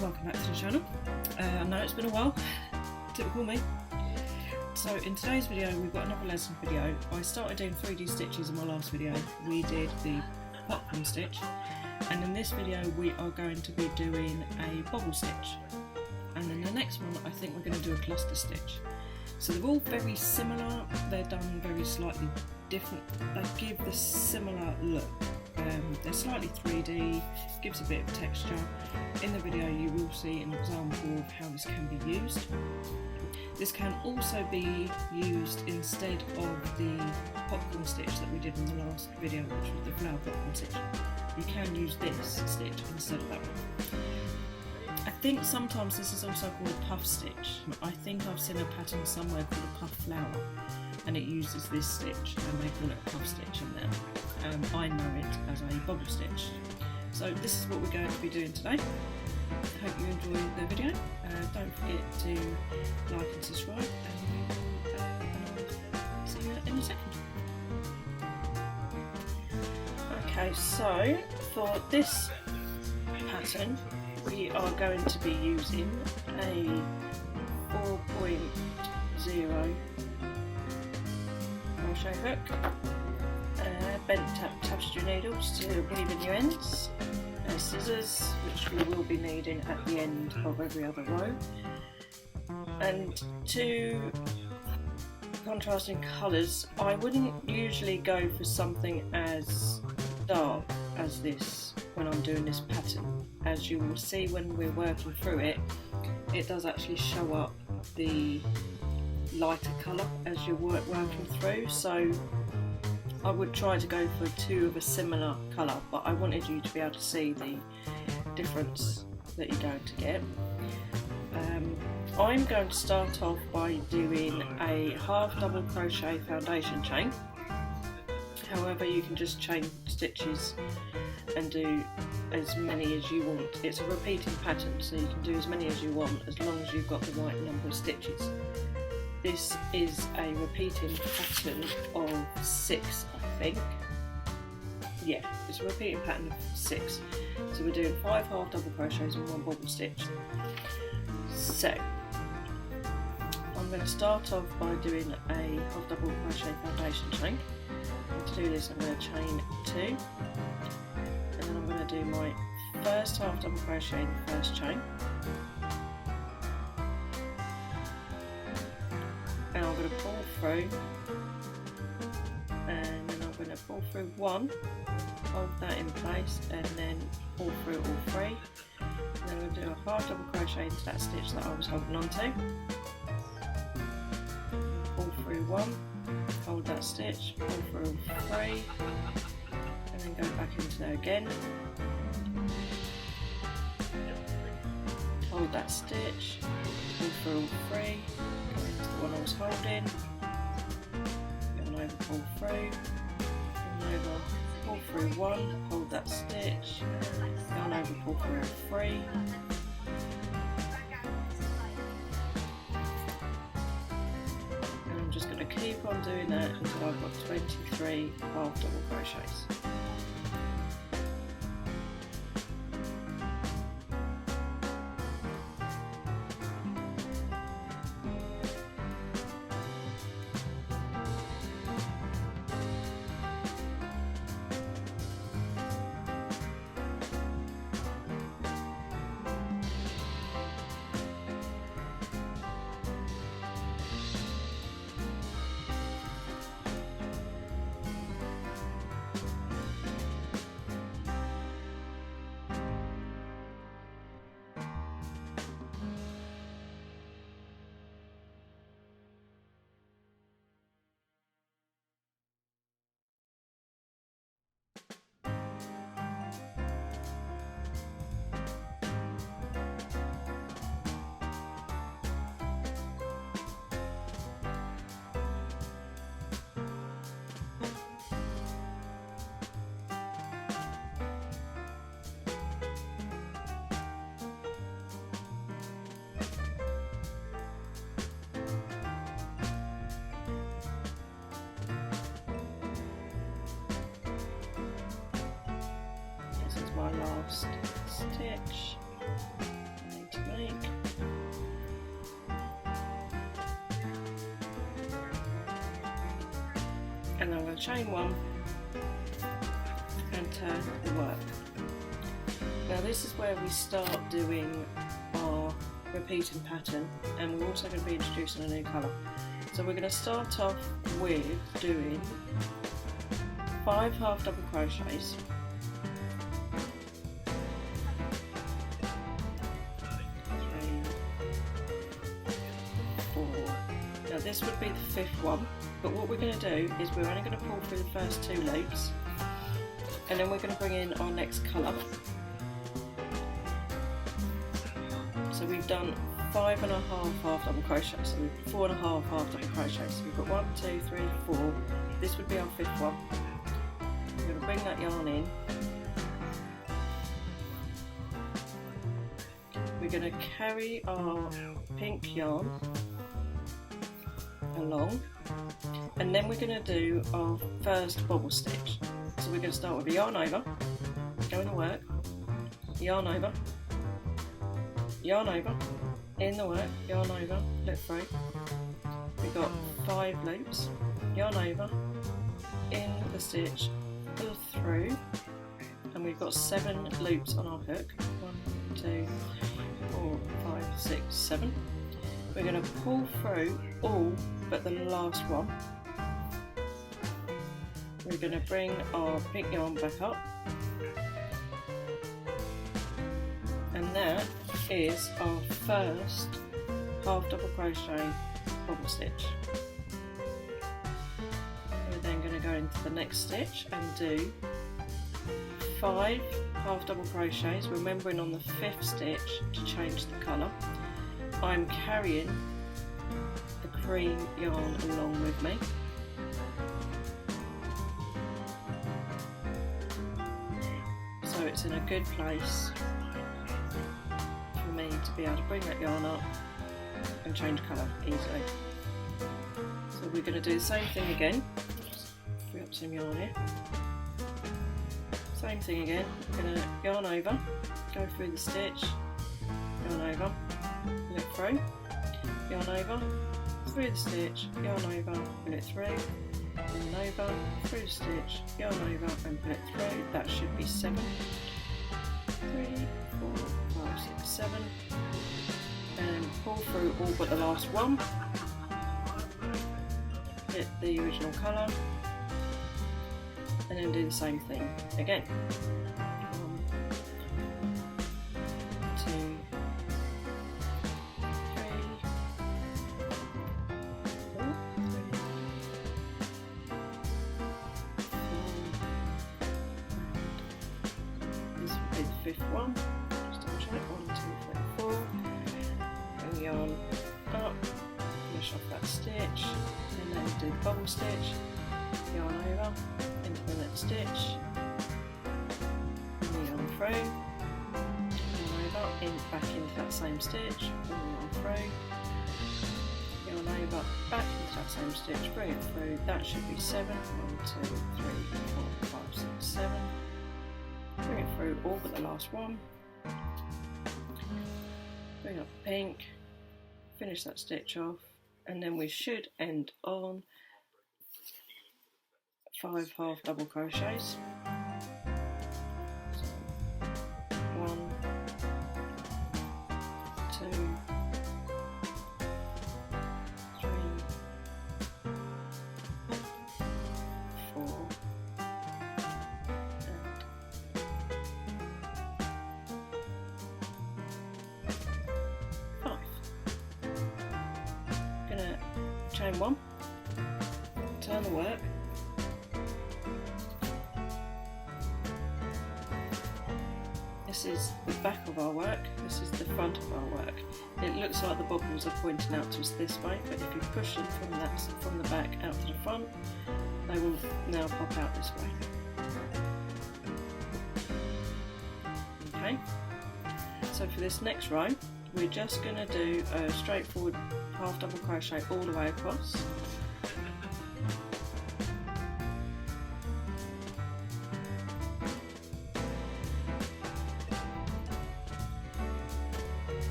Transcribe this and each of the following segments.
welcome back to the channel. I know it's been a while, typical me. So in today's video we've got another lesson video. I started doing 3D stitches in my last video. We did the popcorn stitch, and in this video we are going to be doing a bobble stitch, and in the next one I think we're going to do a cluster stitch. So they're all very similar, they're done very slightly different, they give the similar look. They're slightly 3D, gives a bit of texture. In the video you will see an example of how this can be used. This can also be used instead of the popcorn stitch that we did in the last video, which was the flower popcorn stitch. You can use this stitch instead of that one. I think sometimes this is also called a puff stitch. I think I've seen a pattern somewhere called a puff flower, and it uses this stitch and they call it a puff stitch in there. I know it as a bobble stitch. So this is what we're going to be doing today. Hope you enjoy the video. Don't forget to like and subscribe, and we will see you in a second. Okay, so for this pattern we are going to be using a 4.0 crochet hook, bent tapestry needles to weave in your ends, scissors which we will be needing at the end of every other row, and two contrasting colours. I wouldn't usually go for something as dark as this when I'm doing this pattern. As you will see when we're working through it, it does actually show up the lighter colour as you're working through, so I would try to go for two of a similar colour, but I wanted you to be able to see the difference that you're going to get. I'm going to start off by doing a half double crochet foundation chain. However, you can just chain stitches and do as many as you want. It's a repeating pattern, so you can do as many as you want as long as you've got the right number of stitches. This is a repeating pattern of 6, I think. Yeah, it's a repeating pattern of 6. So we're doing 5 half double crochets and 1 bobble stitch. So I'm going to start off by doing a half double crochet foundation chain. To do this I'm going to chain 2, and then I'm going to do my first half double crochet in the first chain, and I'm going to pull through, and then I'm going to pull through 1, hold that in place, and then pull through all 3, and then I'm going to do a half double crochet into that stitch that I was holding on to, pull through 1, hold that stitch, pull through 3, and then go back into there again, hold that stitch, pull through 3, go into the one I was holding, go on over, pull through, go over, pull through 1, hold that stitch, go on over, pull through 3, I'm just going to keep on doing that until I've got 23 half double crochets. my last stitch, and and I'm going to chain one and turn the work. Now this is where we start doing our repeating pattern, and we're also going to be introducing a new colour. So we're going to start off with doing 5 half double crochets, 3, 4. Now this would be the 5th one, but what we're going to do is we're only going to pull through the first 2 loops, and then we're going to bring in our next colour. So we've done 5.5 half double crochets, so we've 4.5 half double crochets. So we've got 1, 2, 3, 4. This would be our 5th one. We're going to bring that yarn in. We're going to carry our pink yarn along, and then we're going to do our first bobble stitch. So we're going to start with a yarn over, go in the work, yarn over, yarn over, in the work, yarn over, loop through. We've got 5 loops, yarn over, in the stitch, pull through, and we've got 7 loops on our hook. 1, 2, 4, 5, 6, 7. We're going to pull through all but the last one. We're going to bring our pink yarn back up, and that is our first half double crochet bobble stitch. We're then going to go into the next stitch and do 5 half double crochets, remembering on the 5th stitch to change the colour. I'm carrying the cream yarn along with me. So it's in a good place for me to be able to bring that yarn up and change colour easily. So we're going to do the same thing again. Free up some yarn here. Same thing again. We're going to yarn over, go through the stitch, yarn over, loop through, yarn over, through the stitch, yarn over, pull it through, yarn over, through the stitch, yarn over and pull it through. That should be 7. 3, 4, 5, 6, 7. And pull through all but the last one. Hit the original colour. And then do the same thing again. 1, 2, 3, 4, this will be the 5th one. Just double check. 1, 2, 3, 4. Bring the yarn up, finish off that stitch, and then do the bobble stitch. Yarn over into the next stitch, and yarn through, yarn over, back into that same stitch, yarn through, yarn over, back into that same stitch, bring it through. That should be 7. 1, 2, 3, 4, 5, 6, 7. Bring it through all but the last one. Bring up the pink, finish that stitch off, and then we should end on 5 half double crochets. So 1, 2, 3, 4, and 5. Gonna chain 1, turn the work. This is the back of our work, this is the front of our work. It looks like the bobbles are pointing out to us this way, but if you push them from the back out to the front, they will now pop out this way. Okay, so for this next row, we're just going to do a straightforward half double crochet all the way across.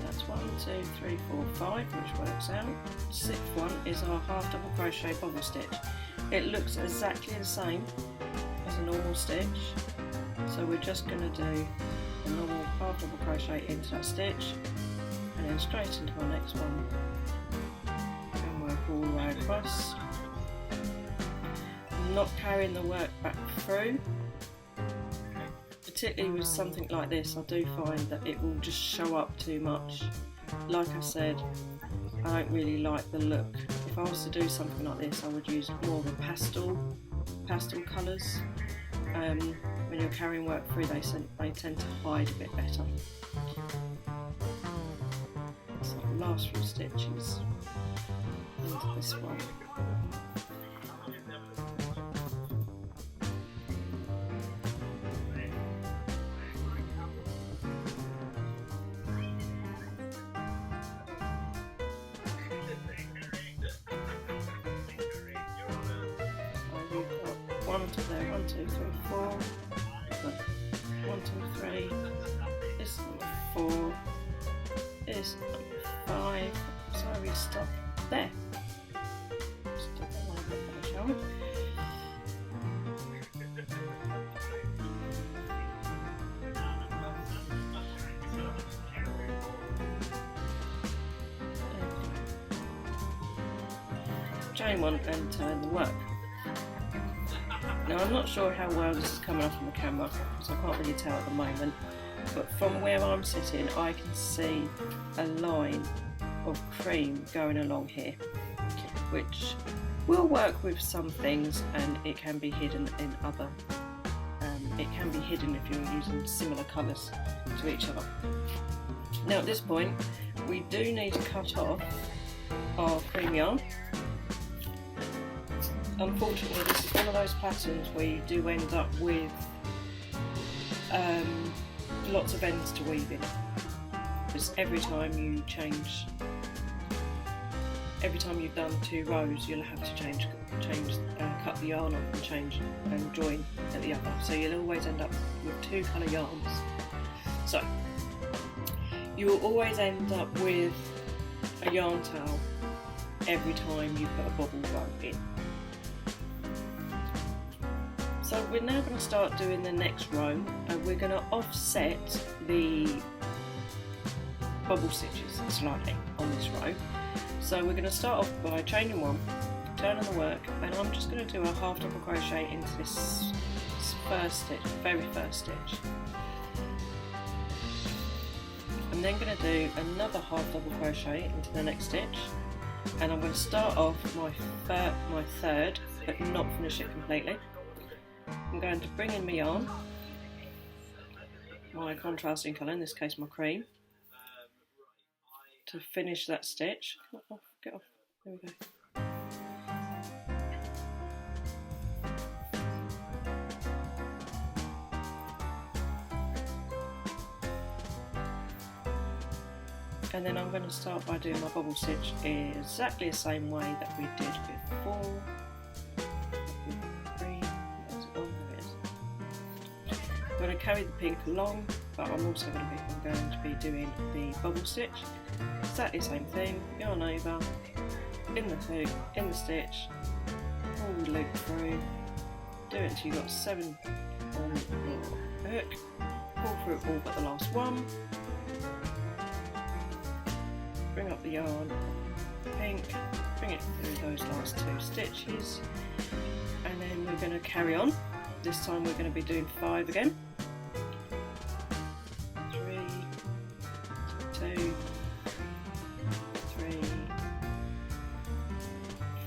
That's 1, 2, 3, 4, 5, which works out. sixth one is our half double crochet bobble stitch. It looks exactly the same as a normal stitch, so we're just going to do a normal half double crochet into that stitch and then straight into our next one and work all the way across. Not carrying the work back through, particularly with something like this. I do find that it will just show up too much. Like I said, I don't really like the look. If I was to do something like this, I would use more of a pastel colours. When you're carrying work through, they tend to hide a bit better. So the last few stitches into this one. One to there, 1, 2, 3, 4. 1, 2, 3. This is number 4. This is number 5. So we stop there. Stop a little bit there, shall we? Chain one and turn the work. Now I'm not sure how well this is coming off on the camera because I can't really tell at the moment, but from where I'm sitting I can see a line of cream going along here, which will work with some things and it can be hidden in other, it can be hidden if you're using similar colours to each other. Now at this point we do need to cut off our cream yarn. Unfortunately, this is one of those patterns where you do end up with lots of ends to weave in, because every time you change, every time you've done 2 rows, you'll have to cut the yarn off and change and join at the other. So you'll always end up with 2 colour yarns. So you will always end up with a yarn tail every time you put a bobble row in. So we're now going to start doing the next row, and we're going to offset the bobble stitches slightly on this row. So we're going to start off by chaining 1, turning the work, and I'm just going to do a half double crochet into this first stitch, very first stitch. I'm then going to do another half double crochet into the next stitch, and I'm going to start off my third, but not finish it completely. I'm going to bring in my yarn, my contrasting colour, in this case my cream, to finish that stitch. Get off, there we go. And then I'm going to start by doing my bobble stitch exactly the same way that we did before. I'm going to carry the pink along, but I'm also going to be doing the bobble stitch. Exactly the same thing, yarn over, in the hook, in the stitch, pull the loop through, do it until you've got 7 on your hook, pull through all but the last one, bring up the yarn, pink, bring it through those last 2 stitches, and then we're going to carry on. This time we're going to be doing 5 again. 3, 2, 3,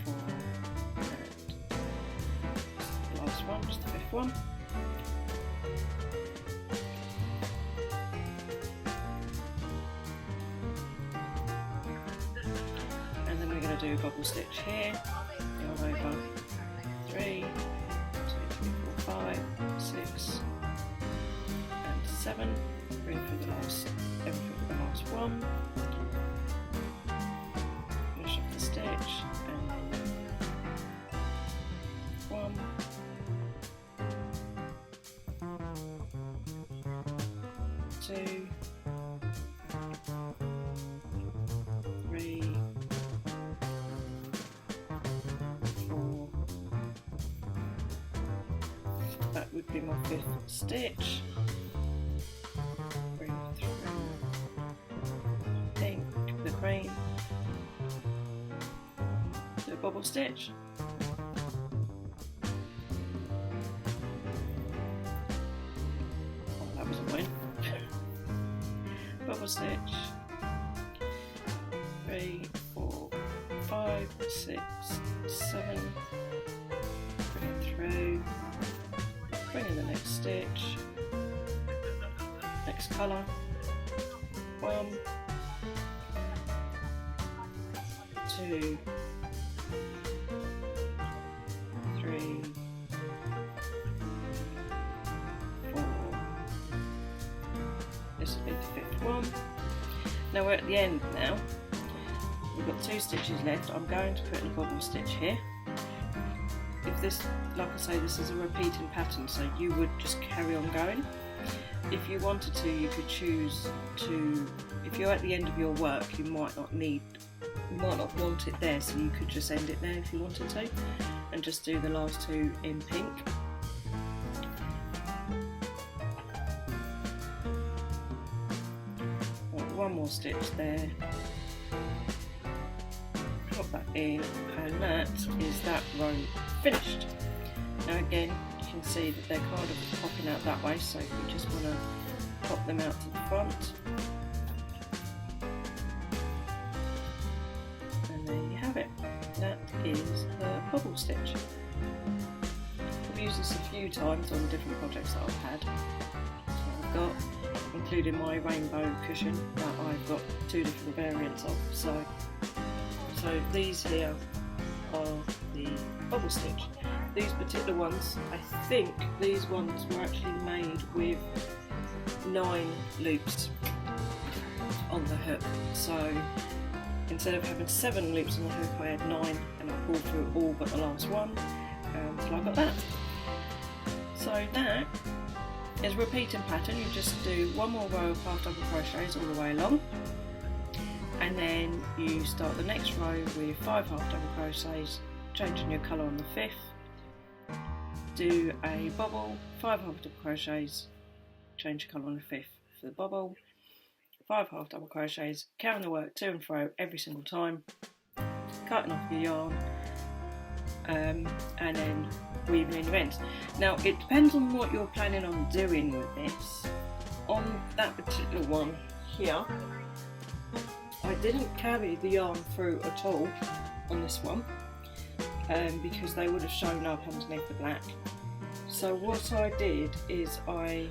4, and the last one, just the 5th one. And then we're going to do a bobble stitch here, yarn over, 3, 5, 6, and 7. Bring through the last, one. Finish off the stitch, and then 1, 2, 3, would be my 5th stitch. Bring through pink, the green, do a bobble stitch. Oh, that was annoying. Bobble stitch. 3, 4, 5, 6, 7. Bring it through. Bring in the next stitch. Next colour. 1, 2, 3, 4. This will be the 5th one. Now we're at the end now. We've got 2 stitches left. I'm going to put in a bobble stitch here. If this, like I say, this is a repeating pattern, so you would just carry on going. If you wanted to, you could choose to, if you're at the end of your work, you might not want it there, so you could just end it there if you wanted to, and just do the last 2 in pink. One more stitch there. Pop that in, and that is that row finished. Now again, you can see that they're kind of popping out that way, so you just want to pop them out to the front. And there you have it. That is the bobble stitch. I've used this a few times on different projects that I've had. I've got, including my rainbow cushion that I've got 2 different variants of. So these here are the bobble stitch. These particular ones, I think these ones were actually made with 9 loops on the hook. So instead of having 7 loops on the hook, I had 9, and I pulled through all but the last one until I got that. So that is a repeating pattern. You just do 1 more row of half double crochets all the way along, and then you start the next row with 5 half double crochets, changing your colour on the 5th, do a bobble, 5 half double crochets, change your colour on the 5th for the bobble, 5 half double crochets, carrying the work to and fro every single time, cutting off your yarn, and then weaving in your ends. Now it depends on what you're planning on doing with this. On that particular one here, I didn't carry the yarn through at all on this one, because they would have shown up underneath the black. So what I did is I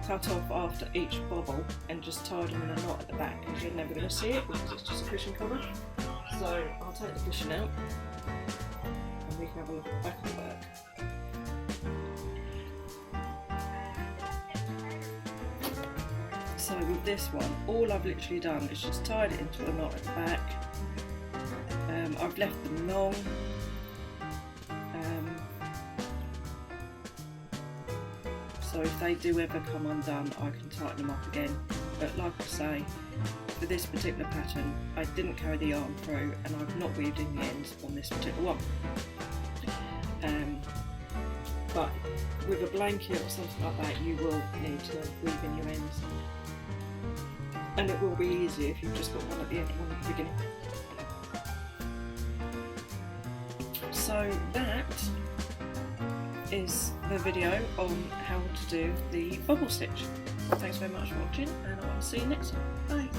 cut off after each bobble and just tied them in a knot at the back, because you're never going to see it because it's just a cushion cover. So I'll take the cushion out and we can have a look at the back of the work. So with this one, all I've literally done is just tied it into a knot at the back. I've left them long. So if they do ever come undone, I can tighten them up again. But like I say, for this particular pattern, I didn't carry the yarn through, and I've not weaved in the ends on this particular one. But with a blanket or something like that, you will need to weave in your ends. And it will be easier if you've just got one at the end and one at the beginning. So that is the video on how to do the bobble stitch. Thanks very much for watching, and I will see you next time. Bye!